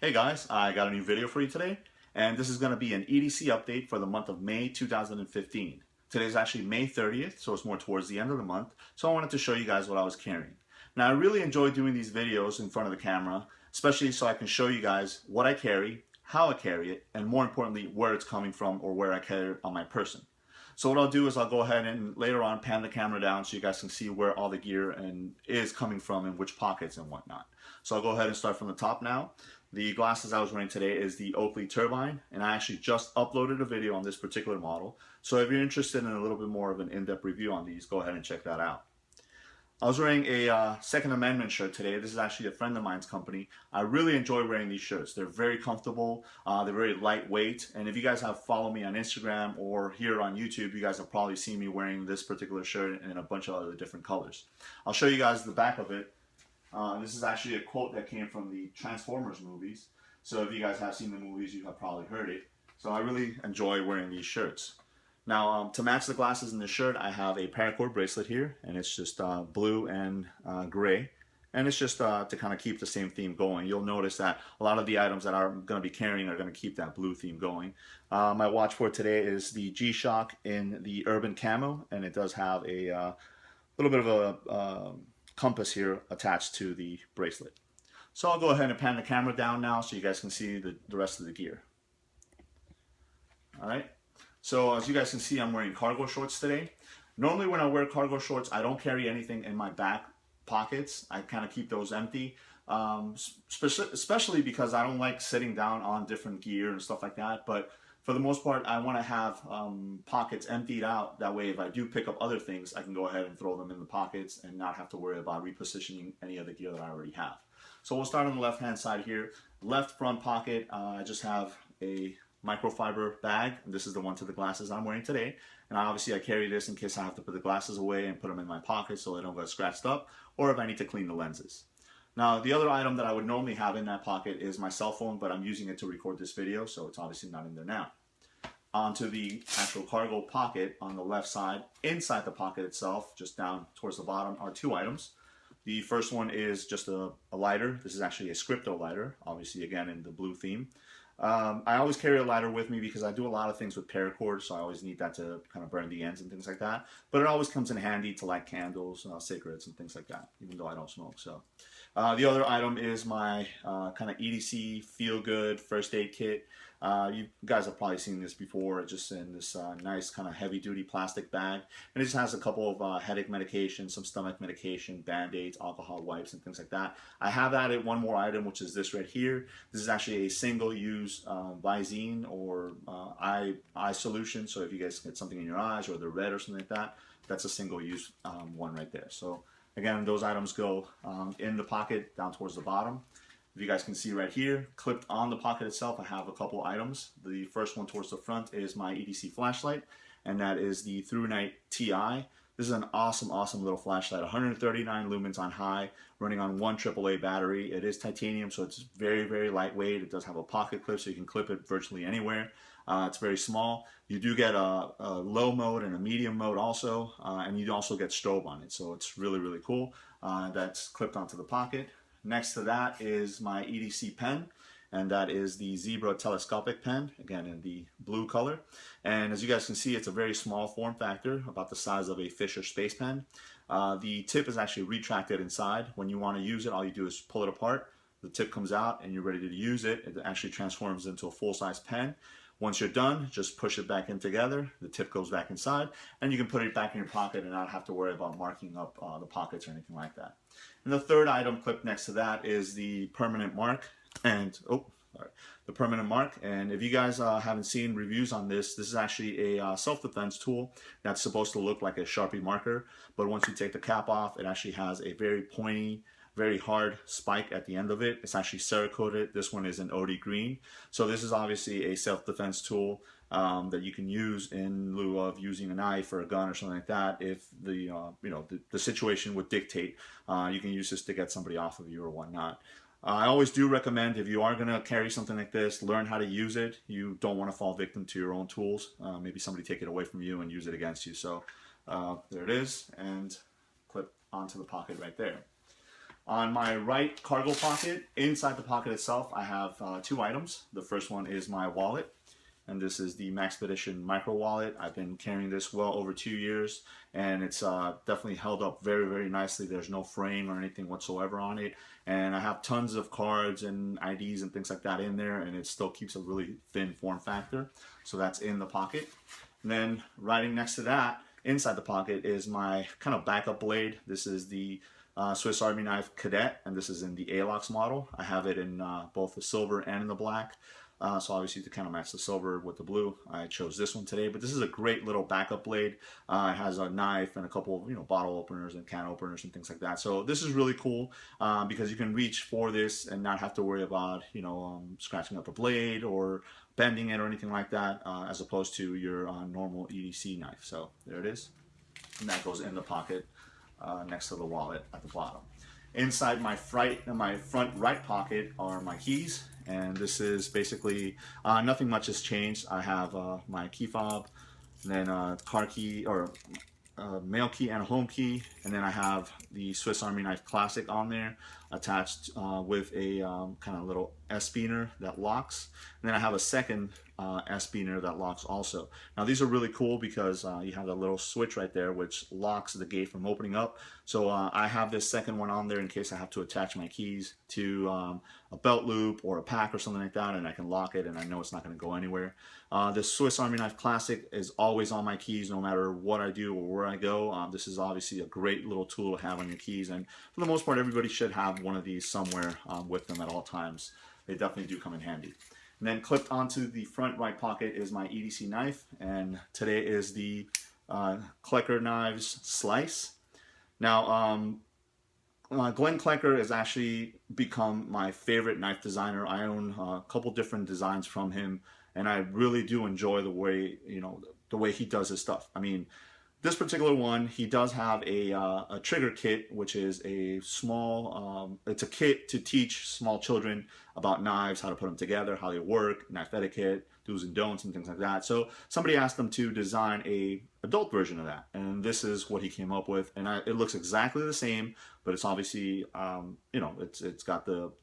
Hey guys, I got a new video for you today, and this is going to be an EDC update for the month of May 2015. Today's actually May 30th, so it's more towards the end of the month, so I wanted to show you guys what I was carrying. Now I really enjoy doing these videos in front of the camera, especially so I can show you guys what I carry, how I carry it, and more importantly, where it's coming from or where I carry it on my person. So what I'll do is I'll go ahead and later on pan the camera down so you guys can see where all the gear is coming from and which pockets and whatnot. So I'll go ahead and start from the top now. The glasses I was wearing today is the Oakley Turbine, and I actually just uploaded a video on this particular model. So if you're interested in a little bit more of an in-depth review on these, go ahead and check that out. I was wearing a Second Amendment shirt today. This is actually a friend of mine's company. I really enjoy wearing these shirts. They're very comfortable, they're very lightweight, and if you guys have followed me on Instagram or here on YouTube, you guys have probably seen me wearing this particular shirt in a bunch of other different colors. I'll show you guys the back of it. This is actually a quote that came from the Transformers movies. So if you guys have seen the movies, you have probably heard it. So I really enjoy wearing these shirts. Now, to match the glasses in the shirt, I have a paracord bracelet here, and it's just blue and gray. And it's just to kind of keep the same theme going. You'll notice that a lot of the items that I'm going to be carrying are going to keep that blue theme going. My watch for today is the G-Shock in the Urban Camo, and it does have a little bit of a compass here attached to the bracelet. So I'll go ahead and pan the camera down now so you guys can see the rest of the gear. Alright, so as you guys can see, I'm wearing cargo shorts today. Normally when I wear cargo shorts, I don't carry anything in my back pockets. I kind of keep those empty, especially because I don't like sitting down on different gear and stuff like that. But for the most part, I want to have pockets emptied out. That way, if I do pick up other things, I can go ahead and throw them in the pockets and not have to worry about repositioning any of the gear that I already have. So we'll start on the left-hand side here. Left front pocket, I just have a microfiber bag. This is the one to the glasses I'm wearing today. And obviously, I carry this in case I have to put the glasses away and put them in my pocket so they don't get scratched up, or if I need to clean the lenses. Now, the other item that I would normally have in that pocket is my cell phone, but I'm using it to record this video, so it's obviously not in there now. Onto the actual cargo pocket on the left side. Inside the pocket itself, just down towards the bottom, are two items. The first one is just a lighter. This is actually a Scripto lighter, obviously again in the blue theme. I always carry a lighter with me because I do a lot of things with paracord, so I always need that to kind of burn the ends and things like that. But it always comes in handy to light candles, cigarettes, and things like that, even though I don't smoke. So the other item is my kind of EDC Feel Good First Aid Kit. You guys have probably seen this before, just in this nice kind of heavy-duty plastic bag. And it just has a couple of headache medication, some stomach medication, Band-Aids, alcohol wipes, and things like that. I have added one more item, which is this right here. This is actually a single-use Visine or eye solution. So if you guys get something in your eyes or they're red or something like that, that's a single-use one right there. So again, those items go in the pocket down towards the bottom. If you guys can see right here, clipped on the pocket itself, I have a couple items. The first one towards the front is my Edc Flashlight, and that is the ThruNite TI. This is an awesome little flashlight, 139 lumens on high, running on one AAA battery. It is titanium, so it's very lightweight. It does have a pocket clip, so you can clip it virtually anywhere. It's very small. You do get a low mode and a medium mode also, and you also get strobe on it, so it's really cool. That's clipped onto the pocket. Next to that is my EDC pen, and that is the Zebra Telescopic Pen, again in the blue color. And as you guys can see, it's a very small form factor, about the size of a Fisher Space Pen. The tip is actually retracted inside. When you want to use it, all you do is pull it apart. The tip comes out and you're ready to use it. It actually transforms into a full-size pen. Once you're done, just push it back in together. The tip goes back inside, and you can put it back in your pocket and not have to worry about marking up the pockets or anything like that. And the third item clipped next to that is the permanent mark. And the permanent mark. And if you guys haven't seen reviews on this, this is actually a self-defense tool that's supposed to look like a Sharpie marker. But once you take the cap off, it actually has a very pointy, very hard spike at the end of it. It's actually Cerakoted. This one is an OD green. So this is obviously a self-defense tool that you can use in lieu of using a knife or a gun or something like that. If the the situation would dictate, you can use this to get somebody off of you or whatnot. I always do recommend, if you are going to carry something like this, learn how to use it. You don't want to fall victim to your own tools. Maybe somebody take it away from you and use it against you. So there it is, and clip onto the pocket right there. On my right cargo pocket, inside the pocket itself, I have 2 items. The first one is my wallet, and this is the Maxpedition micro wallet. I've been carrying this well over 2 years, and it's definitely held up very, very nicely. There's no frame or anything whatsoever on it, and I have tons of cards and IDs and things like that in there, and it still keeps a really thin form factor. So that's in the pocket. And then right next to that, inside the pocket, is my kind of backup blade. This is the Swiss Army knife Cadet, and this is in the ALOX model. I have it in both the silver and in the black. So obviously to kind of match the silver with the blue, I chose this one today. But this is a great little backup blade. It has a knife and a couple of bottle openers and can openers and things like that. So this is really cool because you can reach for this and not have to worry about scratching up a blade or bending it or anything like that, as opposed to your normal EDC knife. So there it is, and that goes in the pocket next to the wallet at the bottom. Inside my front right pocket are my keys, and this is basically nothing much has changed. I have my key fob, and then car key or mail key and a home key, and then I have the Swiss Army Knife Classic on there attached with a kind of little S-spinner that locks, and then I have a second S-spinner that locks also. Now these are really cool because you have that little switch right there which locks the gate from opening up. So I have this second one on there in case I have to attach my keys to a belt loop or a pack or something like that, and I can lock it and I know it's not going to go anywhere. The Swiss Army Knife Classic is always on my keys no matter what I do or where I go. This is obviously a great little tool to have on your keys, and for the most part everybody should have one of these somewhere with them at all times. They definitely do come in handy. And then clipped onto the front right pocket is my EDC knife, and today is the Klecker Knives Slice. Now Glenn Klecker has actually become my favorite knife designer. I own a couple different designs from him, and I really do enjoy the way the way he does his stuff. I mean, this particular one, he does have a trigger kit, which is a small, it's a kit to teach small children about knives, how to put them together, how they work, knife etiquette, do's and don'ts, and things like that. So somebody asked him to design a adult version of that, and this is what he came up with. And it looks exactly the same, but it's obviously, it's got the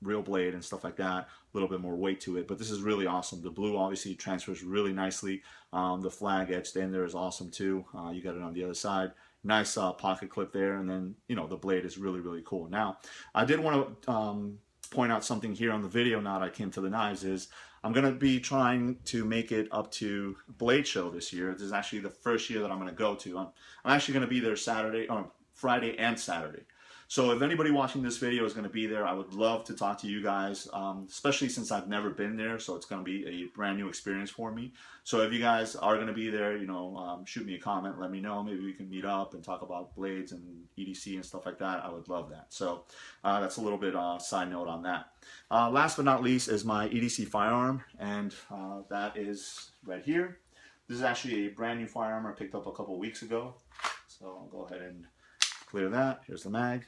real blade and stuff like that, a little bit more weight to it, but this is really awesome. The blue obviously transfers really nicely. The flag etched in there is awesome too. You got it on the other side. Nice pocket clip there, and then the blade is really, really cool. Now I did want to point out something here on the video now that I came to the knives is I'm going to be trying to make it up to Blade Show this year. This is actually the first year that I'm going to go to. I'm actually going to be there Friday and Saturday. So if anybody watching this video is going to be there, I would love to talk to you guys, especially since I've never been there, so it's going to be a brand new experience for me. So if you guys are going to be there, shoot me a comment, let me know. Maybe we can meet up and talk about blades and EDC and stuff like that. I would love that. So that's a little bit side note on that. Last but not least is my Edc Firearm, and that is right here. This is actually a brand new firearm I picked up a couple weeks ago. So I'll go ahead and clear that. Here's the mag.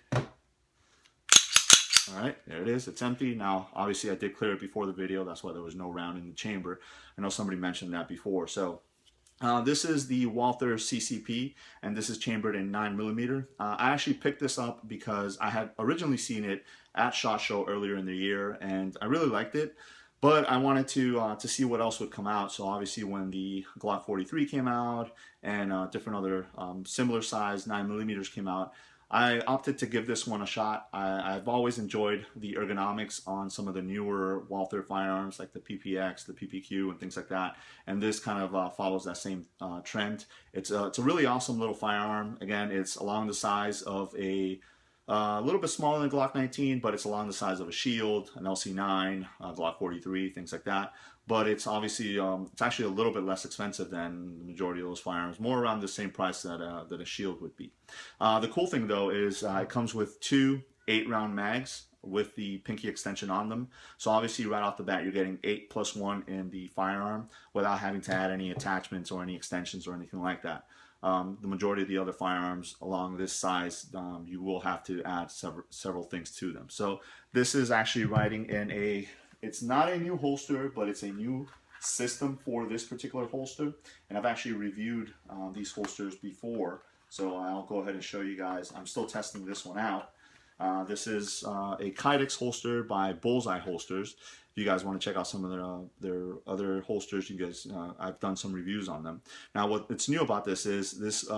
Alright, there it is. It's empty. Now, obviously I did clear it before the video. That's why there was no round in the chamber. I know somebody mentioned that before. So, this is the Walther CCP, and this is chambered in 9mm. I actually picked this up because I had originally seen it at SHOT Show earlier in the year, and I really liked it. But I wanted to see what else would come out. So obviously when the Glock 43 came out and different other similar size 9mm came out, I opted to give this one a shot. I've always enjoyed the ergonomics on some of the newer Walther firearms like the PPX, the PPQ, and things like that. And this kind of follows that same trend. It's a really awesome little firearm. Again, it's along the size of a little bit smaller than Glock 19, but it's along the size of a Shield, an LC9, Glock 43, things like that. But it's obviously, it's actually a little bit less expensive than the majority of those firearms, more around the same price that a Shield would be. The cool thing though is it comes with 2 8-round mags with the pinky extension on them. So obviously right off the bat you're getting 8+1 in the firearm without having to add any attachments or any extensions or anything like that. The majority of the other firearms along this size, you will have to add several things to them. So this is actually riding in it's not a new holster, but it's a new system for this particular holster. And I've actually reviewed these holsters before, so I'll go ahead and show you guys. I'm still testing this one out. This is a Kydex holster by Bullseye holsters. If you guys want to check out some of their other holsters, you guys, I've done some reviews on them. Now, what's new about this is this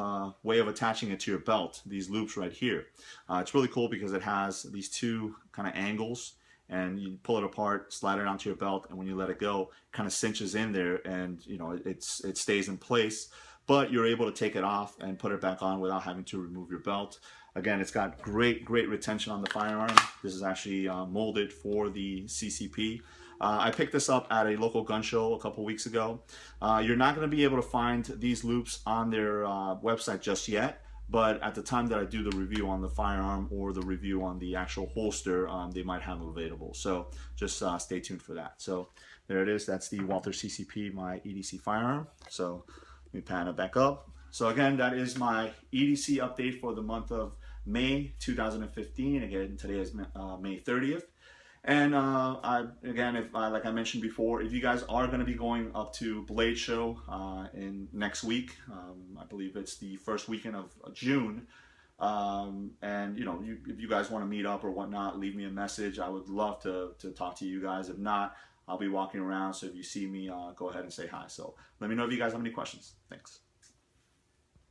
way of attaching it to your belt, these loops right here. It's really cool because it has these two kind of angles, and you pull it apart, slide it onto your belt, and when you let it go, it kind of cinches in there, and you know it stays in place. But you're able to take it off and put it back on without having to remove your belt. Again, it's got great retention on the firearm. This is actually molded for the CCP. I picked this up at a local gun show a couple weeks ago. You're not going to be able to find these loops on their website just yet, but at the time that I do the review on the firearm or the review on the actual holster, they might have them available. So just stay tuned for that. So there it is. That's the Walther CCP, my EDC firearm. So let me pan it back up. So again, that is my EDC update for the month of May 2015. Again, today is May 30th. And again, like I mentioned before, if you guys are going to be going up to Blade Show in next week, I believe it's the first weekend of June, and you know, if you guys want to meet up or whatnot, leave me a message. I would love to talk to you guys. If not, I'll be walking around, so if you see me, go ahead and say hi. So let me know if you guys have any questions. Thanks.